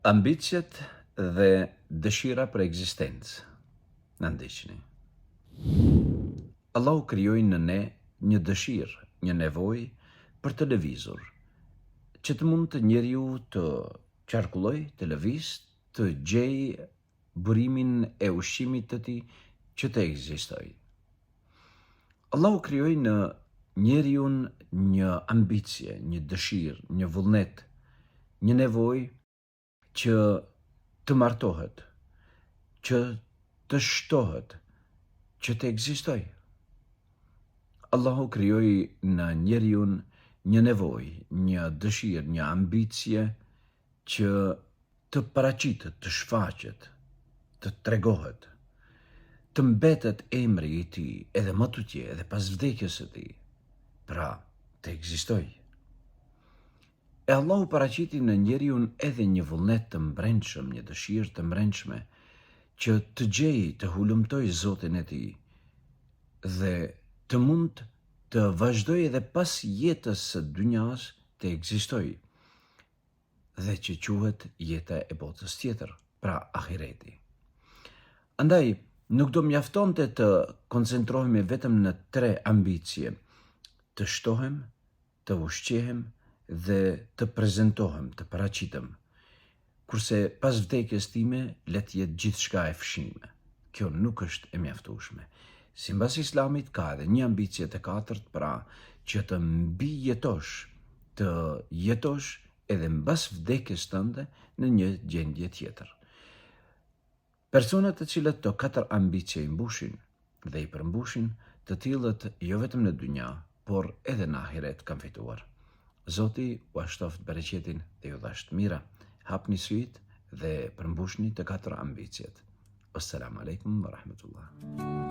Ambicjet dhe dëshira për ekzistencë. Në ndiqni. Allahu krijoi në ne një dëshirë, një nevojë për të lëvizur, që të mund të njeriu të qarkulloj, të lëviz, të gjej burimin e ushqimit të tij që të ekzistojë. Allahu krijoi në njeriu një ambicie, një dëshirë, një vullnet, një nevojë që të martohet, që të shtohet, që të ekzistojë. Allahu krijoi në njeriu një nevojë, një dëshirë, një ambicie që të paraqitet, të shfaqet, të tregohet, të mbetet emri i tij edhe më tutje, edhe pas vdekjes së tij, pra të ekzistojë. E Allahu paraqiti në njeriu edhe një vullnet të mbrëmshëm, një dëshirë të mbrëmshme, që të gjejë, të hulumtoj Zotin e tij dhe të mund të vazhdojë edhe pas jetës së dynjas të ekzistojë, dhe që quhet jeta e botës tjetër, pra ahireti. Andaj, nuk do mjaftonte të koncentrohemi vetëm në 3 ambicie: të shtohem, të ushqehem dhe të prezantohem, të paraqitem, kurse pas vdekjes time le të jetë gjithçka e fshime. Kjo nuk është e mjaftueshme. Sipas Islamit ka edhe një ambicie të katërt, pra që të jetosh edhe mbas vdekjes tënde në një gjendje tjetër. Personat të cilët të 4 ambicie i mbushin dhe i përmbushin, të tillët jo vetëm në dynja, por edhe në ahiret kanë fituar. Zoti u ashtoft bereqetin dhe ju dhasht mira. Hapni syt dhe përmbushni të 4 ambicjet. Assalamu alaikum wa rahmatullah.